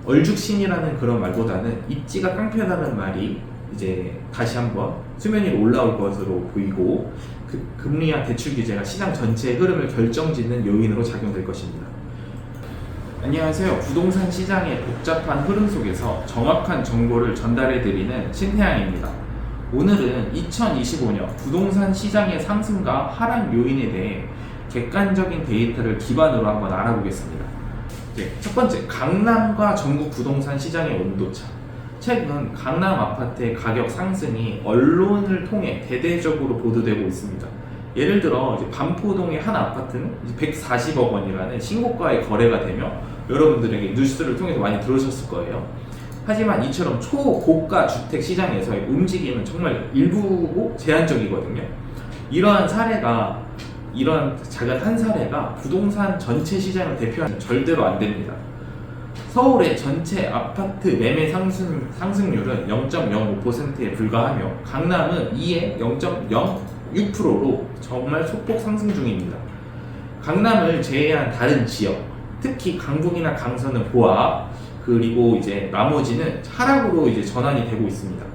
얼죽신이라는 그런 말보다는 입지가 깡패라는 말이 이제 다시 한번 수면 위로 올라올 것으로 보이고, 금리와 대출 규제가 시장 전체의 흐름을 결정짓는 요인으로 작용될 것입니다. 안녕하세요. 부동산 시장의 복잡한 흐름 속에서 정확한 정보를 전달해드리는 신태양입니다. 오늘은 2025년 부동산 시장의 상승과 하락 요인에 대해 객관적인 데이터를 기반으로 한번 알아보겠습니다. 첫 번째, 강남과 전국 부동산 시장의 온도차. 최근 강남 아파트의 가격 상승이 언론을 통해 대대적으로 보도되고 있습니다. 예를 들어 반포동의 한 아파트는 140억 원이라는 신고가의 거래가 되며 여러분들에게 뉴스를 통해서 많이 들으셨을 거예요. 하지만 이처럼 초고가 주택 시장에서의 움직임은 정말 일부고 제한적이거든요. 이러한 작은 한 사례가 부동산 전체 시장을 대표하는 절대로 안 됩니다. 서울의 전체 아파트 매매 상승률은 0.05%에 불과하며 강남은 이에 0.06%로 정말 소폭 상승 중입니다. 강남을 제외한 다른 지역, 특히 강북이나 강서는 보합, 그리고 이제 나머지는 하락으로 이제 전환이 되고 있습니다.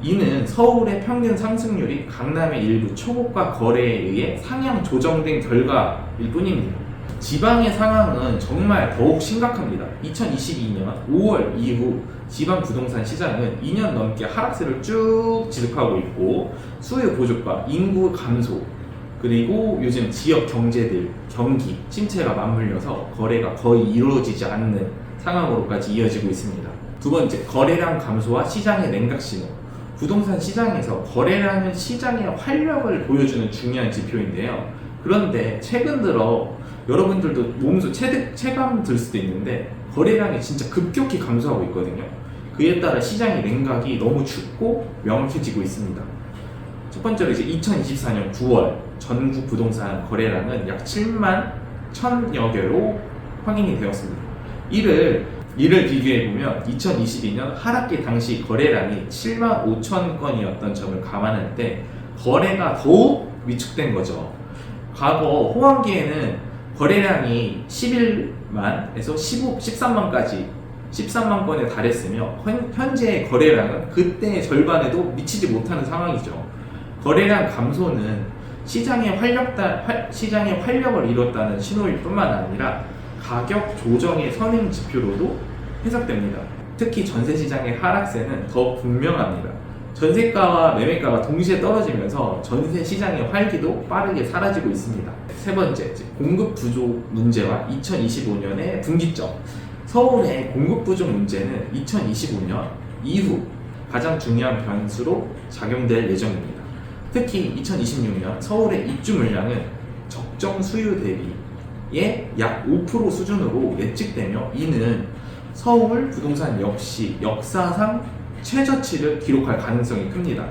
이는 서울의 평균 상승률이 강남의 일부 초고가 거래에 의해 상향 조정된 결과일 뿐입니다. 지방의 상황은 정말 더욱 심각합니다. 2022년 5월 이후 지방 부동산 시장은 2년 넘게 하락세를 쭉 지속하고 있고, 수요 보족과 인구 감소, 그리고 요즘 지역 경제들 경기 침체가 맞물려서 거래가 거의 이루어지지 않는 상황으로까지 이어지고 있습니다. 두 번째, 거래량 감소와 시장의 냉각 신호. 부동산 시장에서 거래량은 시장의 활력을 보여주는 중요한 지표인데요. 그런데 최근 들어 여러분들도 몸소 체감 들 수도 있는데 거래량이 진짜 급격히 감소하고 있거든요. 그에 따라 시장의 냉각이 너무 춥고 명확해지고 있습니다. 첫 번째로 이제 2024년 9월 전국 부동산 거래량은 약 7만 1,000여 개로 확인이 되었습니다. 이를 비교해보면 2022년 하락기 당시 거래량이 7만 5천 건이었던 점을 감안할 때 거래가 더욱 위축된 거죠. 과거 호황기에는 거래량이 11만에서 13만 건에 달했으며 현재의 거래량은 그때의 절반에도 미치지 못하는 상황이죠. 거래량 감소는 시장의 활력을 이뤘다는 신호일 뿐만 아니라 가격 조정의 선행 지표로도 해석됩니다. 특히 전세시장의 하락세는 더 분명합니다. 전세가와 매매가가 동시에 떨어지면서 전세 시장의 활기도 빠르게 사라지고 있습니다. 세 번째, 공급 부족 문제와 2025년의 분기점. 서울의 공급 부족 문제는 2025년 이후 가장 중요한 변수로 작용될 예정입니다. 특히 2026년 서울의 입주 물량은 적정 수요 대비의 약 5% 수준으로 예측되며, 이는 서울 부동산 역시 역사상 최저치를 기록할 가능성이 큽니다.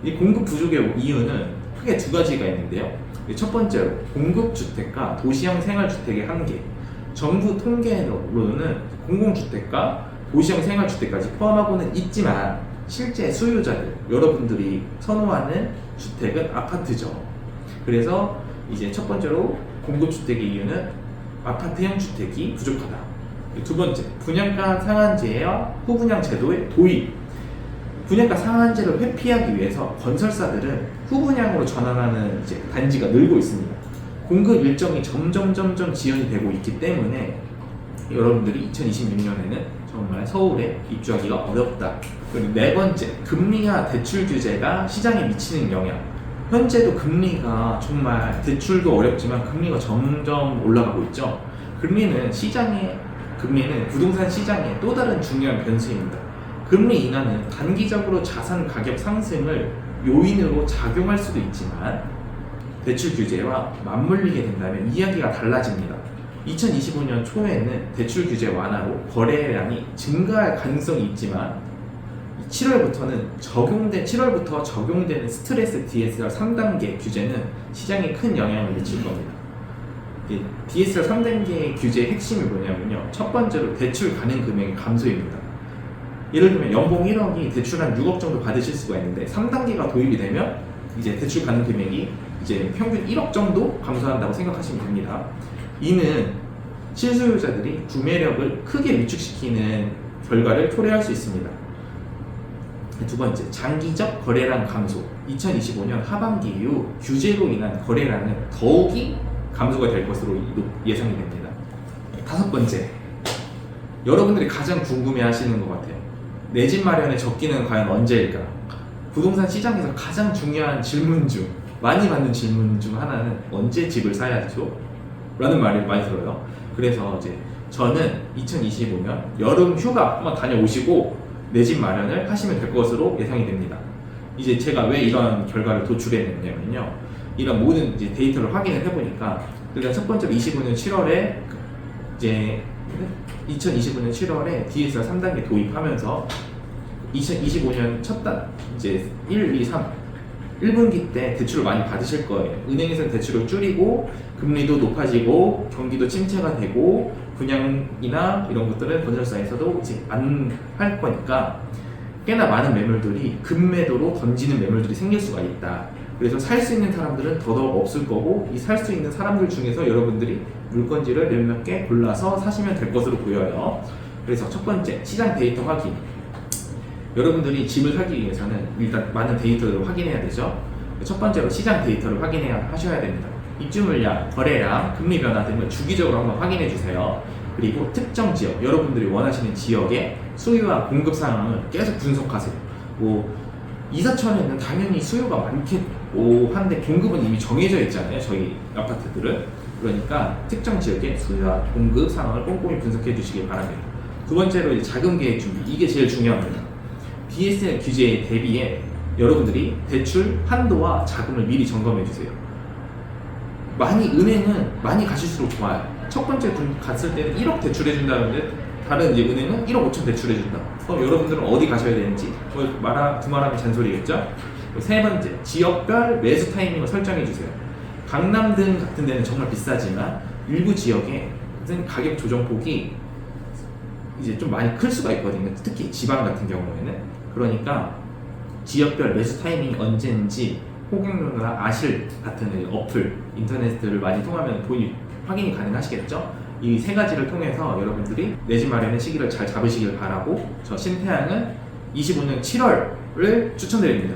이 공급 부족의 이유는 크게 두 가지가 있는데요. 첫 번째로 공급주택과 도시형 생활주택의 한계. 정부 통계로는 공공주택과 도시형 생활주택까지 포함하고는 있지만 실제 수요자들, 여러분들이 선호하는 주택은 아파트죠. 그래서 이제 첫 번째로 공급주택의 이유는 아파트형 주택이 부족하다. 두 번째, 분양가 상한제와 후분양 제도의 도입. 분양가 상한제를 회피하기 위해서 건설사들은 후분양으로 전환하는 이제 단지가 늘고 있습니다. 공급 일정이 점점 지연이 되고 있기 때문에 여러분들이 2026년에는 정말 서울에 입주하기가 어렵다. 그리고 네 번째, 금리와 대출 규제가 시장에 미치는 영향. 현재도 금리가 정말 대출도 어렵지만 금리가 점점 올라가고 있죠. 금리는 부동산 시장의 또 다른 중요한 변수입니다. 금리 인하는 단기적으로 자산 가격 상승을 요인으로 작용할 수도 있지만 대출 규제와 맞물리게 된다면 이야기가 달라집니다. 2025년 초에는 대출 규제 완화로 거래량이 증가할 가능성이 있지만 7월부터 적용되는 스트레스 DSR 3단계 규제는 시장에 큰 영향을 미칠 겁니다. DSR 3단계 규제의 핵심이 뭐냐면요, 첫 번째로 대출 가능 금액의 감소입니다. 예를 들면 연봉 1억이 대출 한 6억 정도 받으실 수가 있는데 3단계가 도입이 되면 이제 대출 가능 금액이 이제 평균 1억 정도 감소한다고 생각하시면 됩니다. 이는 실수요자들이 구매력을 크게 위축시키는 결과를 초래할 수 있습니다. 두 번째, 장기적 거래량 감소. 2025년 하반기 이후 규제로 인한 거래량은 더욱이 감소가 될 것으로 예상이 됩니다. 다섯 번째, 여러분들이 가장 궁금해하시는 것 같아요. 내 집 마련의 적기는 과연 언제일까? 부동산 시장에서 가장 중요한 질문 중, 많이 받는 질문 중 하나는 언제 집을 사야죠? 라는 말이 많이 들어요. 그래서 이제 저는 2025년 여름 휴가 한번 다녀오시고 내 집 마련을 하시면 될 것으로 예상이 됩니다. 이제 제가 왜 이런 결과를 도출해냈냐면요, 이런 모든 이제 데이터를 확인을 해보니까, 일단 첫 번째로 25년 7월에 이제 2025년 7월에 DSR 3단계 도입하면서 2025년 첫 달 이제 1, 2, 3 1분기 때 대출을 많이 받으실 거예요. 은행에서는 대출을 줄이고 금리도 높아지고 경기도 침체가 되고 분양이나 이런 것들은 건설사에서도 이제 안 할 거니까 꽤나 많은 매물들이 급매도로 던지는 매물들이 생길 수가 있다. 그래서 살 수 있는 사람들은 더더욱 없을 거고, 이 살 수 있는 사람들 중에서 여러분들이 물건지를 몇몇 개 골라서 사시면 될 것으로 보여요. 그래서 첫 번째, 시장 데이터 확인. 여러분들이 집을 사기 위해서는 일단 많은 데이터를 확인해야 되죠. 첫 번째로 시장 데이터를 하셔야 됩니다. 입주 물량, 거래량, 금리 변화 등을 주기적으로 한번 확인해 주세요. 그리고 특정 지역, 여러분들이 원하시는 지역의 수요와 공급 상황을 계속 분석하세요. 뭐 이사천에는 당연히 수요가 많겠고 한데 공급은 이미 정해져 있잖아요, 저희 아파트들은. 그러니까 특정 지역의 수요와 공급 상황을 꼼꼼히 분석해 주시기 바랍니다. 두 번째로 이제 자금 계획 준비, 이게 제일 중요합니다. DSR 규제에 대비해 여러분들이 대출 한도와 자금을 미리 점검해 주세요. 은행은 많이 가실수록 좋아요. 첫 번째 갔을 때는 1억 대출해 준다는데 다른 이제 은행은 1억 5천 대출해 준다. 그럼 여러분들은 어디 가셔야 되는지, 두말하면 잔소리겠죠? 세 번째, 지역별 매수 타이밍을 설정해 주세요. 강남 등 같은 데는 정말 비싸지만 일부 지역에 가격 조정폭이 이제 좀 많이 클 수가 있거든요. 특히 지방 같은 경우에는. 그러니까 지역별 매수 타이밍이 언제인지 호갱노나 아실 같은 어플, 인터넷들을 많이 통하면 확인이 가능하시겠죠? 이 세 가지를 통해서 여러분들이 내 집 마련의 시기를 잘 잡으시길 바라고, 저 신태양은 25년 7월을 추천드립니다.